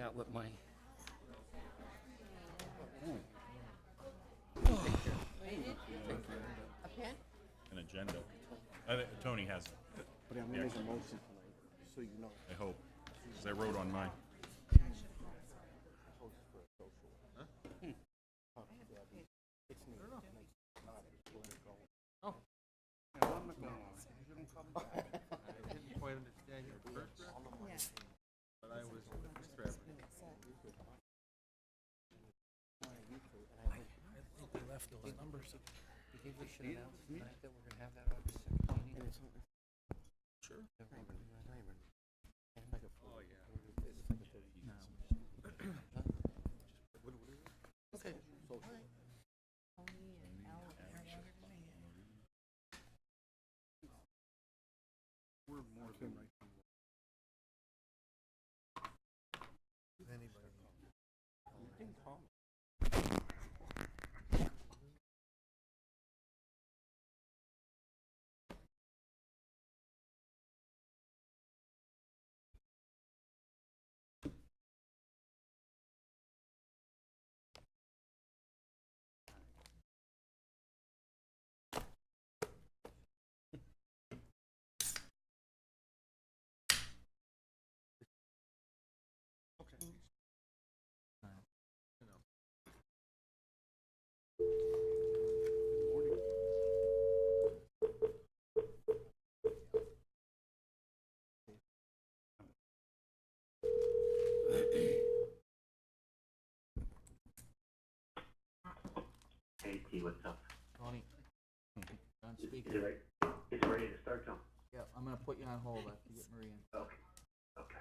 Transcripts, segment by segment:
that with my. A pen? An agenda. I think Tony has it. But I'm gonna make a motion tonight, so you know. I hope, because I wrote on mine. It's me. Oh. Yeah, I'm not going on. You shouldn't come back. I didn't quite understand your first reference, but I was misreferenced. I think we left those numbers. You think we should announce tonight that we're gonna have that August 2nd meeting? Sure. Oh, yeah. Okay. We're more than right. Anybody. You can call me. Hey T, what's up? Tony. John Is speaking. it right? Is it ready to start, Tom? Yeah, I'm gonna put you on hold after you get Marie in. Okay. Okay.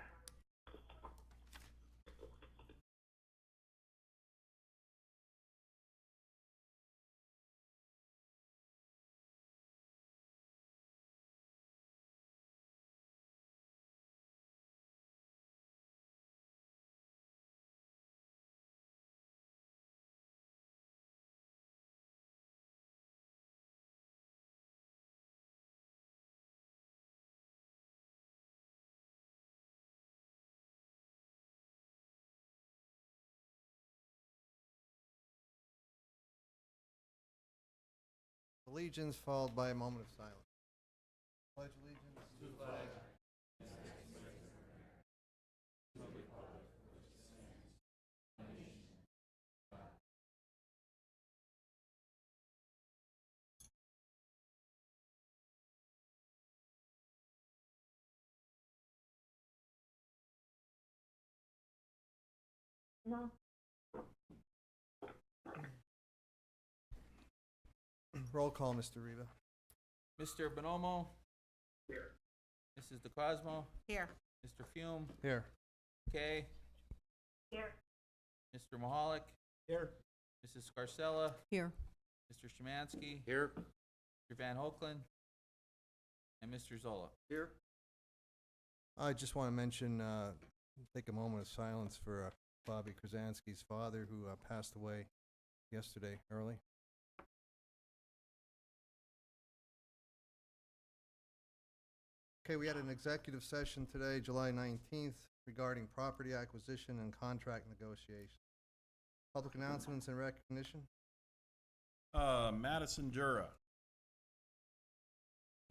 Allegiance followed by a moment of silence. Pledge allegiance to the flag. No. Roll call, Mr. Reba. Mr. Bonomo, Here. Mrs. DeCosmo, Here. Mr. Fume, Here. Kay, Here. Mr. Mahalik, Here. Mrs. Scarcella, Here. Mr. Shemansky, Here. Mr. Van Hoeklen, and Mr. Zola. Here. I just want to mention, take a moment of silence for Bobby Krasansky's father, who passed away yesterday early. Okay, we had an executive session today, July 19th, regarding property acquisition and contract negotiation. Public announcements and recognition. Madison Dura.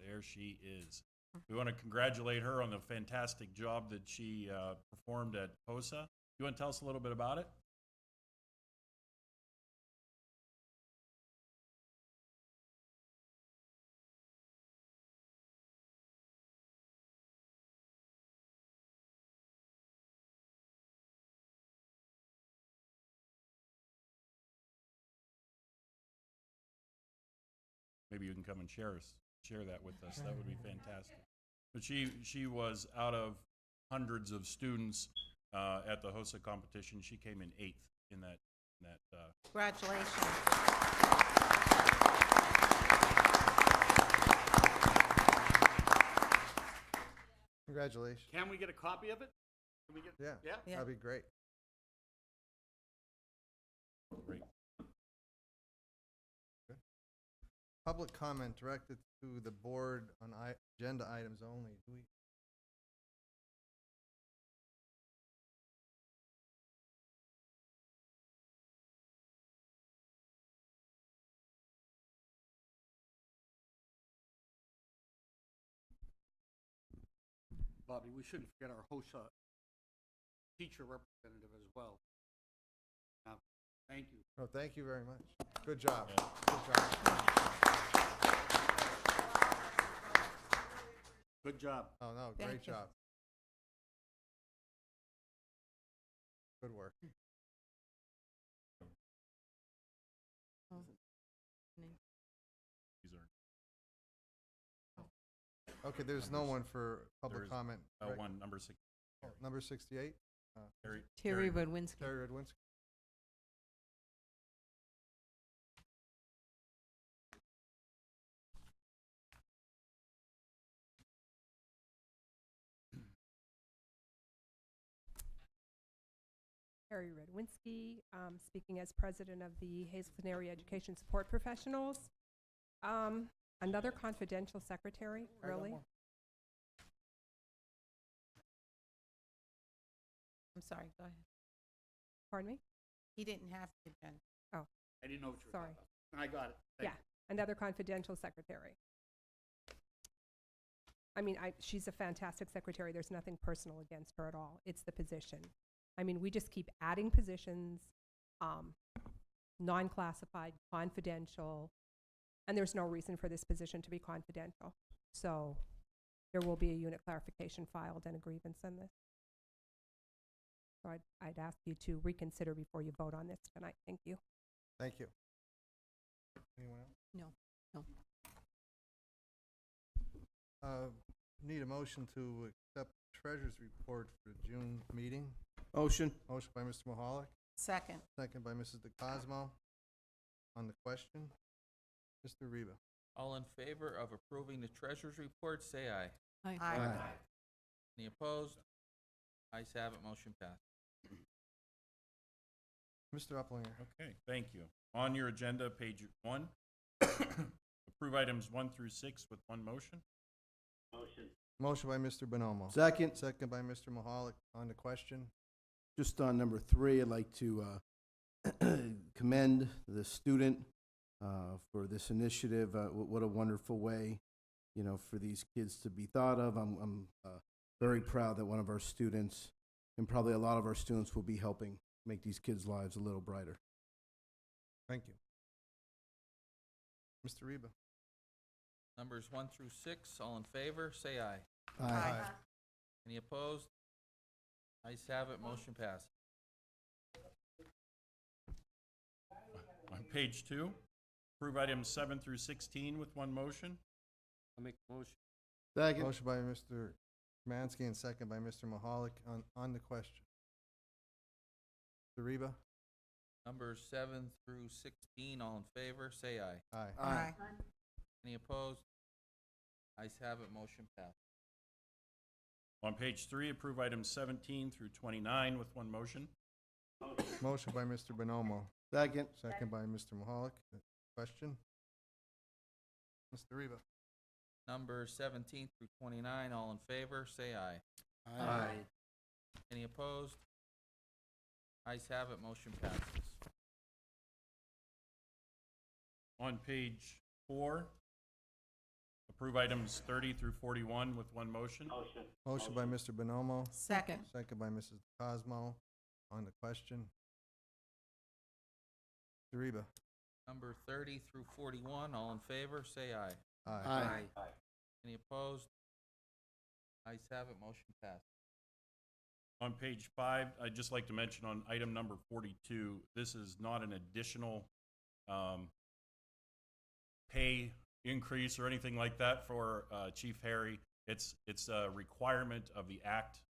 There she is. We want to congratulate her on the fantastic job that she performed at HOSA. You want to tell us a little bit about it? Maybe you can come and share that with us. That would be fantastic. But she was out of hundreds of students at the HOSA competition. She came in 8th in that. Congratulations. Congratulations. Can we get a copy of it? Can we get? Yeah, Yeah. Yeah. that'd be great. Great. Public comment directed to the board on agenda items only. Do we Bobby, we shouldn't forget our HOSA teacher representative as well. Thank you. Oh, thank you very much. Good job. Yeah. Good job. Good job. Oh, no, Thank great you. job. Good work. These are, Okay, there's no one for public There's, comment. Right? one, number 6. Number 68, Terry Budwinski. Terry Redwinski. Terry Redwinski, speaking as president of the Hazleton Area Education Support Professionals. Another confidential secretary, really? I'm sorry, go ahead. Pardon me? He didn't have to, Jen. I didn't know what you were Sorry. talking about. I got it. Thank Yeah, another confidential secretary. I mean, she's a fantastic secretary. There's nothing personal against her at all. It's the position. I mean, we just keep adding positions, non-classified, confidential, and there's no reason for this position to be confidential. So there will be a unit clarification filed and a grievance on this. So I'd ask you to reconsider before you vote on this tonight. Thank you. Thank you. Anyone else? No. Need a motion to accept treasurer's report for the June meeting. Motion. Motion by Mr. Mahalik, Second. second by Mrs. DeCosmo. On the question, Mr. Reba. All in favor of approving the treasurer's report, say aye. Aye. Any opposed? Ayes have it, motion passed. Mr. Uplinger. Okay, thank you. On your agenda, page 1, approve items 1 through 6 with one motion. Motion. Motion by Mr. Bonomo. Second, Second by Mr. Mahalik. On the question, just on number 3, I'd like to commend the student for this initiative. What a wonderful way, you know, for these kids to be thought of. I'm very proud that one of our students, and probably a lot of our students, will be helping make these kids' lives a little brighter. thank you. Mr. Reba. Numbers 1 through 6, all in favor, say aye. Aye. Any opposed? Ayes have it, motion passed. On page 2, approve items 7 through 16 with one motion. I'll make the motion. Second. Motion by Mr. Mansky and second by Mr. Mahalik. On the question, Mr. Reba. Numbers 7 through 16, all in favor, say aye. Aye. Aye. Any opposed? Ayes have it, motion passed. On page 3, approve items 17 through 29 with one motion. Motion by Mr. Bonomo, Second. second by Mr. Mahalik. Question, Mr. Reba. Numbers 17 through 29, all in favor, say aye. Aye. Any opposed? Ayes have it, motion passes. On page 4, approve items 30 through 41 with one motion. Motion. Motion by Mr. Bonomo, Second. second by Mrs. Cosmo. On the question, Mr. Reba. Number 30 through 41, all in favor, say aye. Aye. Any opposed? Ayes have it, motion passed. On page 5, I'd just like to mention on item number 42, this is not an additional pay increase or anything like that for Chief Harry. It's a requirement of the Act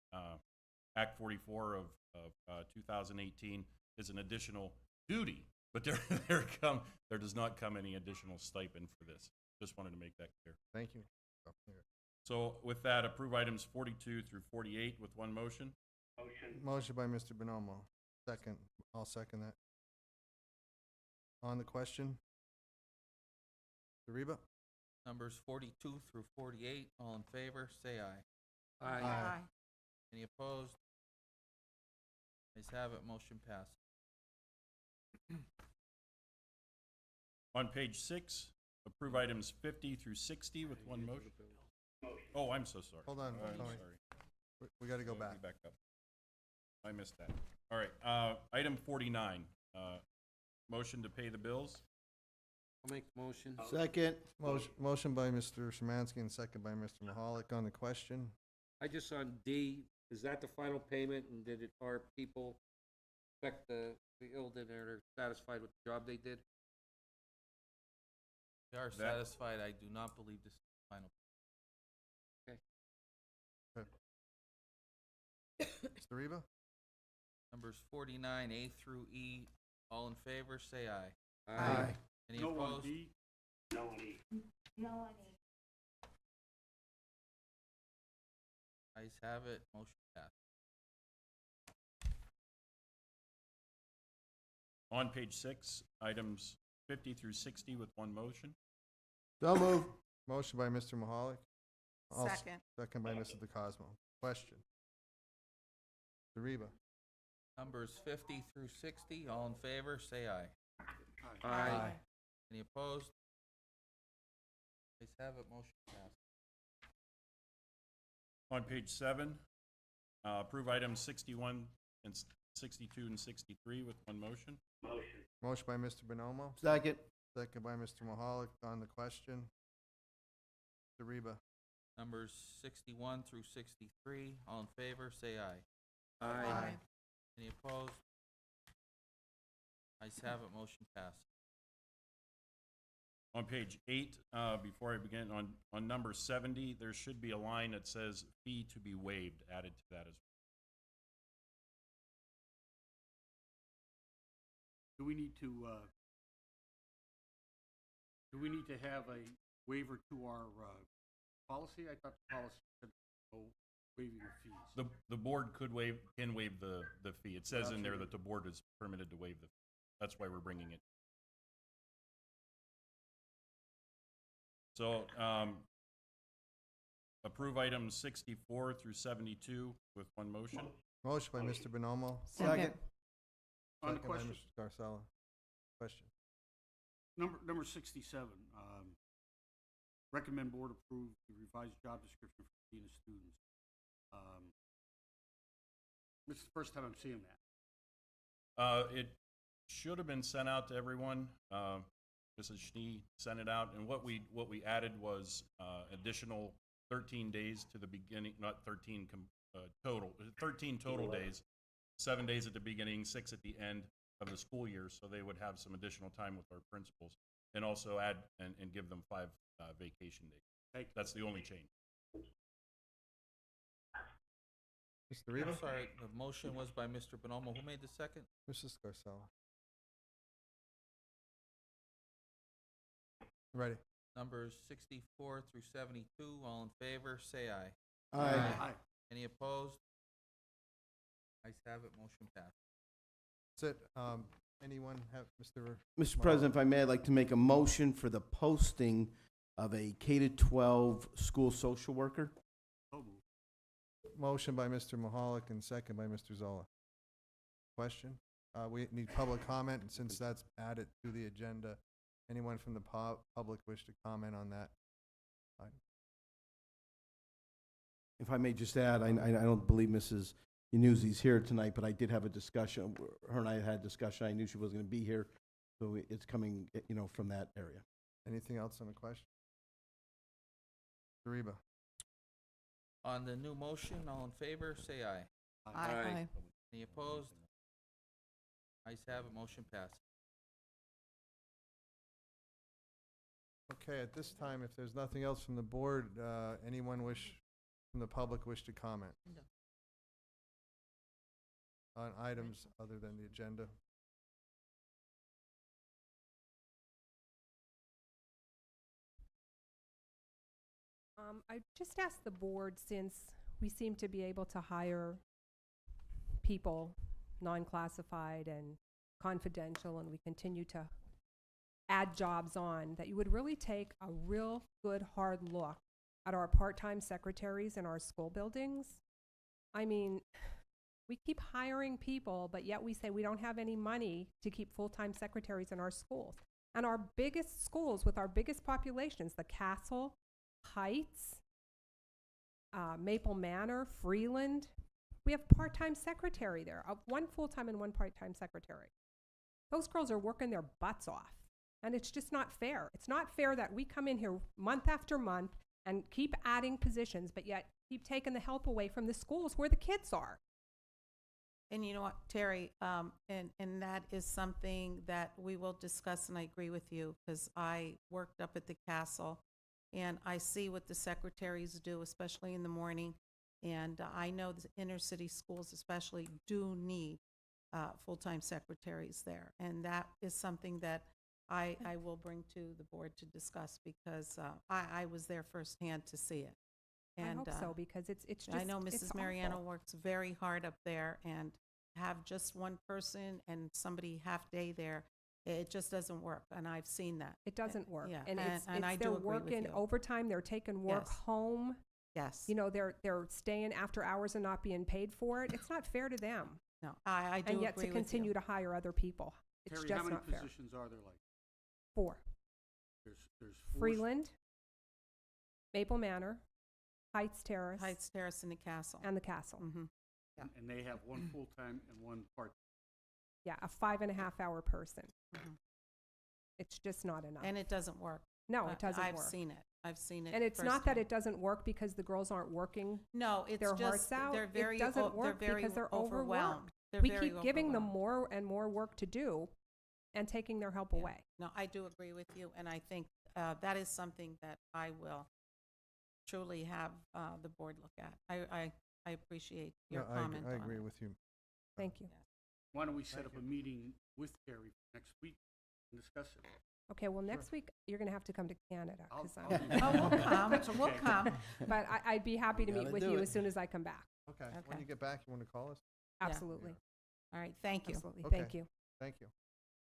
44 of 2018 is an additional duty, but there does not come any additional stipend for this. Just wanted to make that clear. Thank you. So with that, approve items 42 through 48 with one motion. Motion. Motion by Mr. Bonomo, second. I'll second that. On the question, Mr. Reba. Numbers 42 through 48, all in favor, say aye. Aye. Any opposed? Ayes have it, motion passed. On page 6, approve items 50 through 60 with one motion. Oh, I'm so sorry. Hold on, I'm Tony. sorry. We gotta go Let me back. up. I missed that. All right, item 49, motion to pay the bills. I'll make the motion. Second. Motion by Mr. Szymanski and second by Mr. Mahalik on the question. I just on D, is that the final payment, and did it, our people affect the ill that are satisfied with the job they did? We are satisfied. I do not believe this is the final. Mr. Reba? Numbers 49, A through E, all in favor, say aye. Aye. Any No on opposed? D. No on E. Ayes have it, motion passed. On page 6, items 50 through 60 with one motion. So move. Motion by Mr. Mahalik. Second. Second by Mrs. DeCosmo. Question. Mr. Reba? Numbers 50 through 60, all in favor, say aye. Aye. Any opposed? Ayes have it, motion passed. On page 7, approve items 61 and 62 and 63 with one motion. Motion. Motion by Mr. Bonomo. Second. Second by Mr. Mahalik on the question. Mr. Reba? Numbers 61 through 63, all in favor, say aye. Aye. Any opposed? Ayes have it, motion passed. On page 8, before I begin, on number 70, there should be a line that says fee to be waived added to that as well. Do we need to have a waiver to our policy? I thought the policy said no waiving of fees. The board can waive the fee. It says in there that the board is permitted to waive the fee. That's why we're bringing it. So, approve items 64 through 72 with one motion. Motion by Mr. Bonomo. Second. On the Second by question, Mr. Scarcella. Question. number 67, recommend board approve the revised job description for dean of students. This is the first time I'm seeing that. It should have been sent out to everyone. Mrs. Schnee sent it out, and what we added was additional 13 days to the beginning, not 13 total, 13 total days, 7 days at the beginning, 6 at the end of the school year, so they would have some additional time with our principals, and also add and give them 5 vacation days. Thank you. That's the only change. Mr. Reba? I'm sorry, the motion was by Mr. Bonomo. Who made the second? Mrs. Scarcella. Ready. Numbers 64 through 72, all in favor, say aye. Aye. Any opposed? Ayes have it, motion passed. That's it. Anyone have, Mr. Mr. President, if I may, I'd like to make a motion for the posting of a K-12 school social worker. So moved. Motion by Mr. Mahalik and second by Mr. Zola. Question? We need public comment, and since that's added to the agenda, anyone from the public wish to comment on that item? If I may just add, I don't believe Mrs. Yanuzzi's here tonight, but I did have a discussion. Her and I had a discussion. I knew she wasn't going to be here, so it's coming, from that area. Anything else on the question? Mr. Reba? On the new motion, all in favor, say aye. Aye. Any opposed? Ayes have it, motion passed. Okay, at this time, if there's nothing else from the board, anyone from the public wish to comment? No. On items other than the agenda? I just asked the board, since we seem to be able to hire people, non-classified and confidential, and we continue to add jobs on, that you would really take a real good hard look at our part-time secretaries in our school buildings. I mean, we keep hiring people, but yet we say we don't have any money to keep full-time secretaries in our schools. And our biggest schools with our biggest populations, the Castle, Heights, Maple Manor, Freeland. We have part-time secretary there, one full-time and one part-time secretary. Those girls are working their butts off, and it's just not fair. It's not fair that we come in here month after month and keep adding positions, but yet keep taking the help away from the schools where the kids are. And you know what, Terry, and that is something that we will discuss, and I agree with you, because I worked up at the castle, and I see what the secretaries do, especially in the morning, and I know the inner city schools especially do need full-time secretaries there, and that is something that I will bring to the board to discuss, because I was there firsthand to see it. And I hope so, because it's just, I know it's Mrs. Mariano awful. works very hard up there, and have just one person and somebody half-day there, it just doesn't work, and I've seen that. It doesn't work. Yeah, And and I they're do agree with working you. overtime, they're taking work Yes. home. Yes. You know, they're staying after hours and not being paid for it. It's not fair to them. No, I do And yet agree to with continue you. to hire other people. It's Terry, just how many not fair. positions are there like? 4. There's four. Freeland, Maple Manor, Heights Terrace, Heights Terrace and the castle. and the Castle. Mm-hmm. And they have one full-time and one part. Yeah, a 5.5-hour person. Mhm. It's just not enough. And it doesn't work. No, it doesn't I've work. seen it. I've seen it. And it's not that firsthand. it doesn't work because the girls aren't working No, it's their just hearts out. they're very It doesn't they're work very because they're overwhelmed. overworked. They're We very keep giving them overwhelmed. more and more work to do and taking their help Yeah. away. No, I do agree with you, and I think that is something that I will truly have the board look at. I appreciate your No, comment I on agree it. with you. Thank you. Yes. Why don't we set up a meeting with Terry next week and discuss it? Okay, well, next week, you're going to have to come to Canada. I'll- 'Cause I'll I'm- do that. Oh, we'll come. That's We'll okay. come. But I'd be happy to meet Gotta with do you it. as soon as I come back. Okay, when Okay. you get back, you want to call us? Yeah. Absolutely. All right, thank you. Absolutely. Okay. Thank you. Thank you.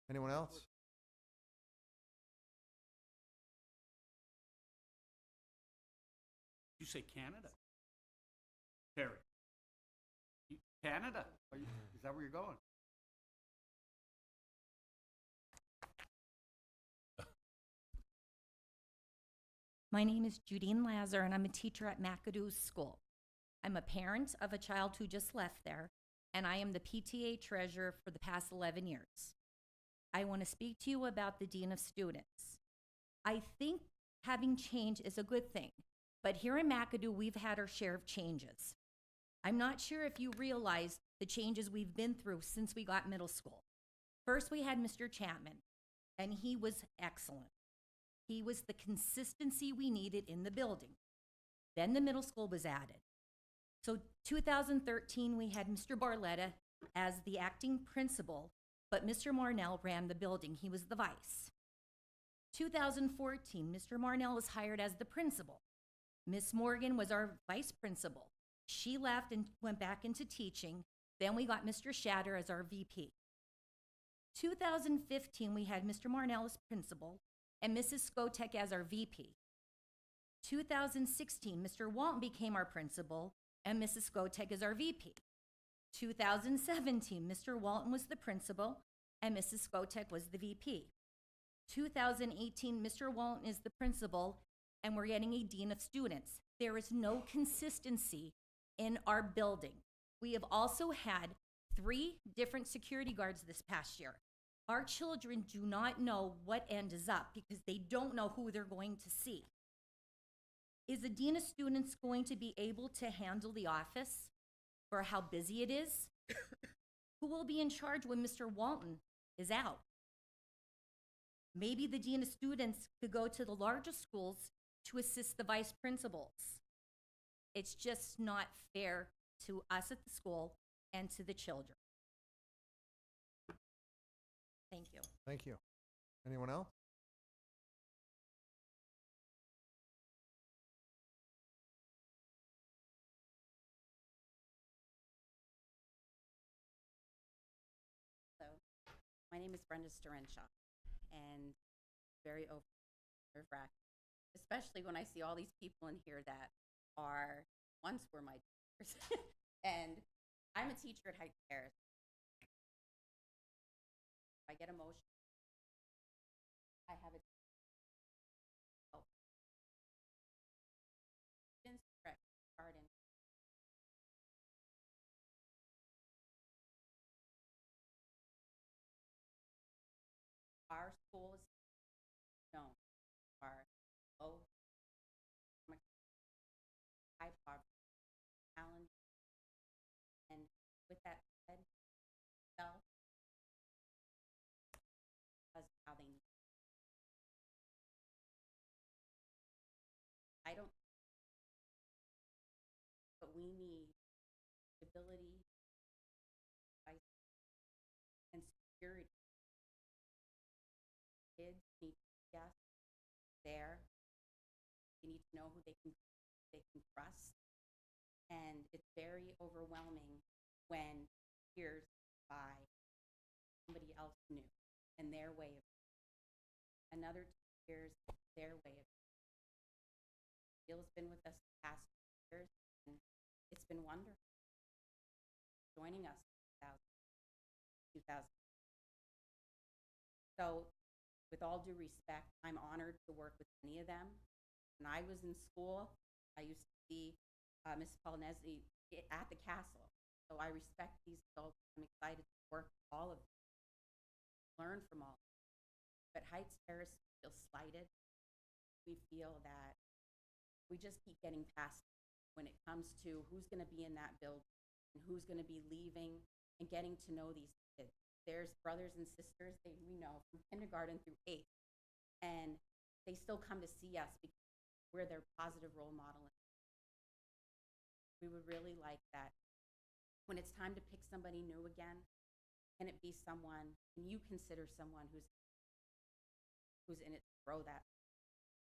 Anyone else? You say Canada? Terry? Canada? Is that where you're going? My name is Judine Lazar, and I'm a teacher at McAdoo's School. I'm a parent of a child who just left there, and I am the PTA treasurer for the past 11 years. I want to speak to you about the Dean of Students. I think having change is a good thing, but here in McAdoo, we've had our share of changes. I'm not sure if you realize the changes we've been through since we got middle school. First, we had Mr. Chapman, and he was excellent. He was the consistency we needed in the building. Then the middle school was added. So 2013, we had Mr. Barletta as the acting principal, but Mr. Marnell ran the building. He was the vice. 2014, Mr. Marnell was hired as the principal. Miss Morgan was our vice principal. She left and went back into teaching. Then we got Mr. Shatter as our VP. 2015, we had Mr. Marnell as principal and Mrs. Skotek as our VP. 2016, Mr. Walton became our principal and Mrs. Skotek as our VP. 2017, Mr. Walton was the principal and Mrs. Skotek was the VP. 2018, Mr. Walton is the principal and we're getting a dean of students. There is no consistency in our building. We have also had 3 different security guards this past year. Our children do not know what end is up because they don't know who they're going to see. Is the dean of students going to be able to handle the office for how busy it is? Who will be in charge when Mr. Walton is out? Maybe the dean of students could go to the larger schools to assist the vice principals. It's just not fair to us at the school and to the children. Thank you. Thank you. Anyone else? So, my name is Brenda Storenshaw, and very nerve-wracking, especially when I see all these people in here that once were my teachers. And I'm a teacher at Heights Terrace. I get emotional. I have a students direct garden we need stability and security. Kids need to be there. They need to know who they can trust. And it's very overwhelming when hears by somebody else new and their way of another hears their way of Bill's been with us the past years, and it's been wonderful joining us in 2000. So, with all due respect, I'm honored to work with any of them. When I was in school, I used to see Ms. Polonesi at the castle. So I respect these adults. I'm excited to work with all of them, learn from all of them. But Heights Terrace feels slighted. We feel that we just keep getting past it when it comes to who's going to be in that building and who's going to be leaving and getting to know these kids. There's brothers and sisters we know from kindergarten through 8th, and they still come to see us because we're their positive role model. We would really like that when it's time to pick somebody new again, can it be someone, and you consider someone who's in it to grow that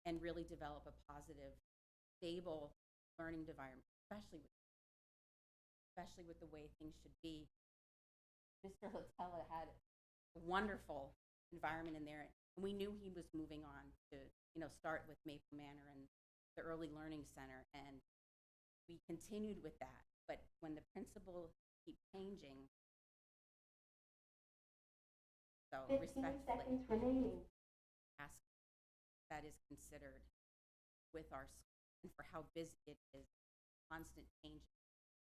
and really develop a positive, stable learning environment, especially with the way things should be. Mr. Latella had a wonderful environment in there, and we knew he was moving on to, start with Maple Manor and the Early Learning Center, and we continued with that. But when the principals keep changing, so 15 seconds remaining. ask that is considered with our school and for how busy it is, constant change.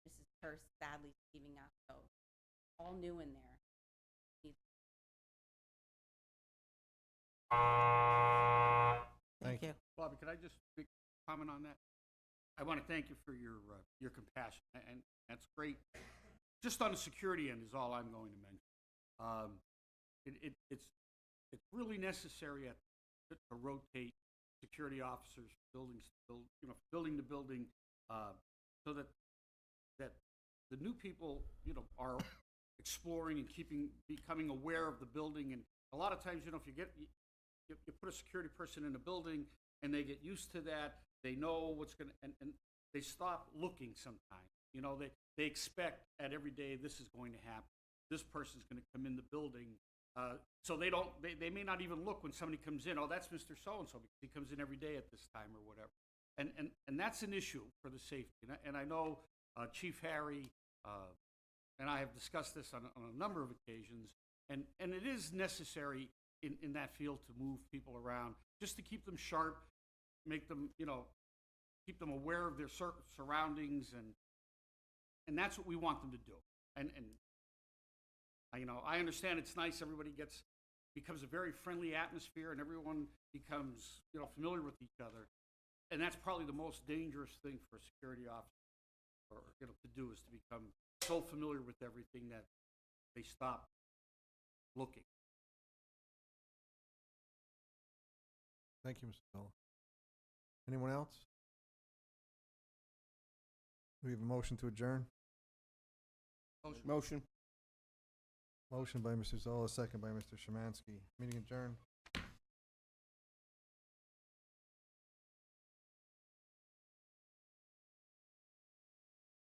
Mrs. Hurst sadly leaving us, so all new in there. Thank you. Bobby, could I just make a comment on that? I want to thank you for your compassion, and that's great. Just on the security end is all I'm going to mention. It's really necessary to rotate security officers, building to building, so that the new people are exploring and becoming aware of the building. And a lot of times, if you put a security person in a building and they get used to that, they know what's going to, and they stop looking sometimes. They expect at every day this is going to happen. This person's going to come in the building. So they may not even look when somebody comes in. Oh, that's Mr. So-and-so because he comes in every day at this time or whatever. And that's an issue for the safety. And I know Chief Harry and I have discussed this on a number of occasions. And it is necessary in that field to move people around just to keep them sharp, make them, keep them aware of their surroundings, and that's what we want them to do. And I understand it's nice. Everybody becomes a very friendly atmosphere, and everyone becomes familiar with each other. And that's probably the most dangerous thing for a security officer to do, is to become so familiar with everything that they stop looking. Thank you, Mr. Zola. Anyone else? Do we have a motion to adjourn? Motion. Motion by Mr. Zola, second by Mr. Szymanski. Meeting adjourned.